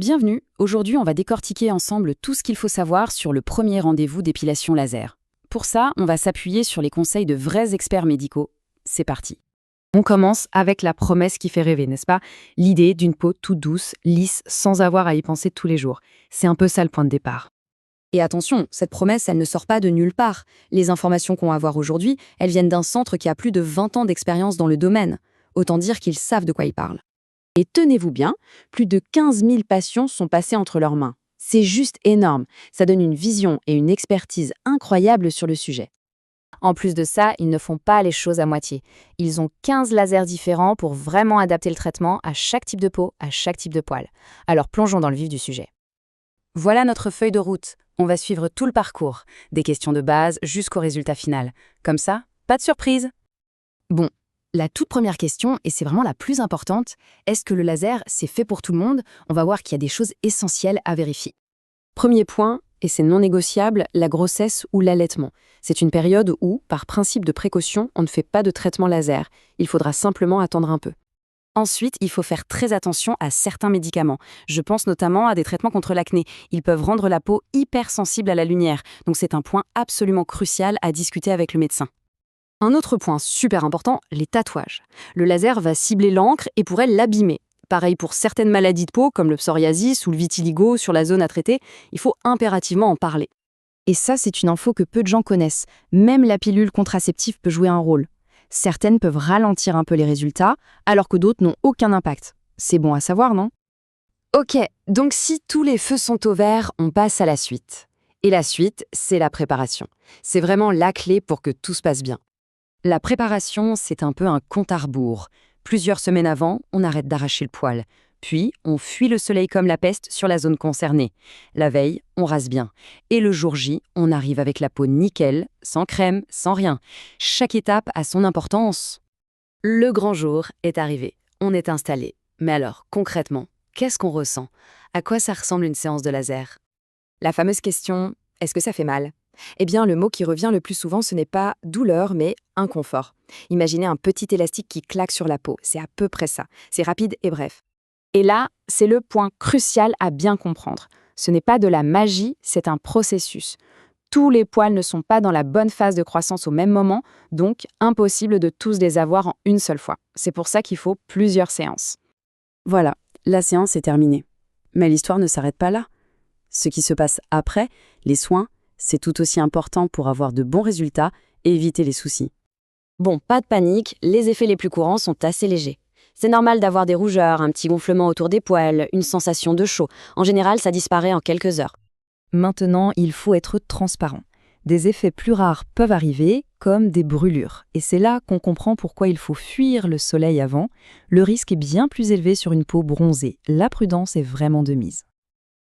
Bienvenue, aujourd'hui on va décortiquer ensemble tout ce qu'il faut savoir sur le premier rendez-vous d'épilation laser. Pour ça, on va s'appuyer sur les conseils de vrais experts médicaux. C'est parti. On commence avec la promesse qui fait rêver, n'est-ce pas? L'idée d'une peau toute douce, lisse, sans avoir à y penser tous les jours. C'est un peu ça le point de départ. Et attention, cette promesse, elle ne sort pas de nulle part. Les informations qu'on va avoir aujourd'hui, elles viennent d'un centre qui a plus de 20 ans d'expérience dans le domaine. Autant dire qu'ils savent de quoi ils parlent. Et tenez-vous bien, plus de 15 000 patients sont passés entre leurs mains. C'est juste énorme. Ça donne une vision et une expertise incroyables sur le sujet. En plus de ça, ils ne font pas les choses à moitié. Ils ont 15 lasers différents pour vraiment adapter le traitement à chaque type de peau, à chaque type de poil. Alors plongeons dans le vif du sujet. Voilà notre feuille de route. On va suivre tout le parcours, des questions de base jusqu'au résultat final. Comme ça, pas de surprise. Bon, la toute première question, et c'est vraiment la plus importante, est-ce que le laser, c'est fait pour tout le monde? On va voir qu'il y a des choses essentielles à vérifier. Premier point, et c'est non négociable, la grossesse ou l'allaitement. C'est une période où, par principe de précaution, on ne fait pas de traitement laser. Il faudra simplement attendre un peu. Ensuite, il faut faire très attention à certains médicaments. Je pense notamment à des traitements contre l'acné. Ils peuvent rendre la peau hypersensible à la lumière, donc c'est un point absolument crucial à discuter avec le médecin. Un autre point super important, les tatouages. Le laser va cibler l'encre et pourrait l'abîmer. Pareil pour certaines maladies de peau, comme le psoriasis ou le vitiligo sur la zone à traiter, il faut impérativement en parler. Et ça, c'est une info que peu de gens connaissent. Même la pilule contraceptive peut jouer un rôle. Certaines peuvent ralentir un peu les résultats, alors que d'autres n'ont aucun impact. C'est bon à savoir, non? Ok, donc si tous les feux sont au vert, on passe à la suite. Et la suite, c'est la préparation. C'est vraiment la clé pour que tout se passe bien. La préparation, c'est un peu un compte à rebours. Plusieurs semaines avant, on arrête d'arracher le poil. Puis, on fuit le soleil comme la peste sur la zone concernée. La veille, on rase bien. Et le jour J, on arrive avec la peau nickel, sans crème, sans rien. Chaque étape a son importance. Le grand jour est arrivé. On est installé. Mais alors, concrètement, qu'est-ce qu'on ressent? À quoi ça ressemble une séance de laser? La fameuse question, est-ce que ça fait mal? Eh bien, le mot qui revient le plus souvent, ce n'est pas douleur, mais inconfort. Imaginez un petit élastique qui claque sur la peau. C'est à peu près ça. C'est rapide et bref. Et là, c'est le point crucial à bien comprendre. Ce n'est pas de la magie, c'est un processus. Tous les poils ne sont pas dans la bonne phase de croissance au même moment, donc impossible de tous les avoir en une seule fois. C'est pour ça qu'il faut plusieurs séances. Voilà, la séance est terminée. Mais l'histoire ne s'arrête pas là. Ce qui se passe après, les soins, c'est tout aussi important pour avoir de bons résultats et éviter les soucis. Bon, pas de panique, les effets les plus courants sont assez légers. C'est normal d'avoir des rougeurs, un petit gonflement autour des poils, une sensation de chaud. En général, ça disparaît en quelques heures. Maintenant, il faut être transparent. Des effets plus rares peuvent arriver, comme des brûlures. Et c'est là qu'on comprend pourquoi il faut fuir le soleil avant. Le risque est bien plus élevé sur une peau bronzée. La prudence est vraiment de mise.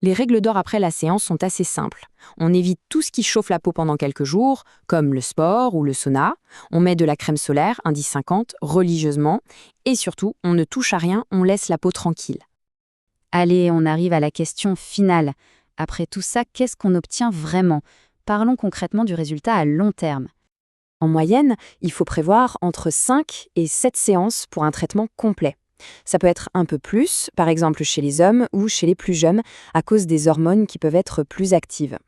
Les règles d'or après la séance sont assez simples. On évite tout ce qui chauffe la peau pendant quelques jours, comme le sport ou le sauna. On met de la crème solaire, indice 50, religieusement. Et surtout, on ne touche à rien, on laisse la peau tranquille. Allez, on arrive à la question finale. Après tout ça, qu'est-ce qu'on obtient vraiment? Parlons concrètement du résultat à long terme. En moyenne, il faut prévoir entre 5 et 7 séances pour un traitement complet. Ça peut être un peu plus, par exemple chez les hommes ou chez les plus jeunes, à cause des hormones qui peuvent être plus actives.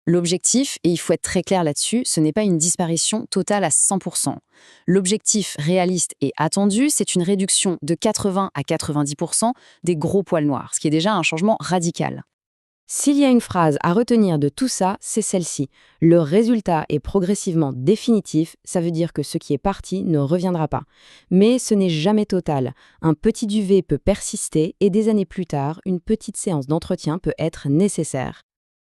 L'objectif, et il faut être très clair là-dessus, ce n'est pas une disparition totale à 100%. L'objectif réaliste et attendu, c'est une réduction de 80 à 90% des gros poils noirs, ce qui est déjà un changement radical. S'il y a une phrase à retenir de tout ça, c'est celle-ci. Le résultat est progressivement définitif, ça veut dire que ce qui est parti ne reviendra pas. Mais ce n'est jamais total. Un petit duvet peut persister et des années plus tard, une petite séance d'entretien peut être nécessaire.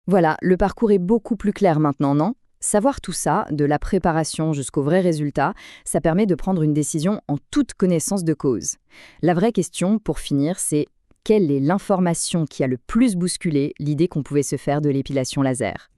Voilà, le parcours est beaucoup plus clair maintenant, non? Savoir tout ça, de la préparation jusqu'au vrai résultat, ça permet de prendre une décision en toute connaissance de cause. La vraie question, pour finir, c'est: quelle est l'information qui a le plus bousculé l'idée qu'on pouvait se faire de l'épilation laser?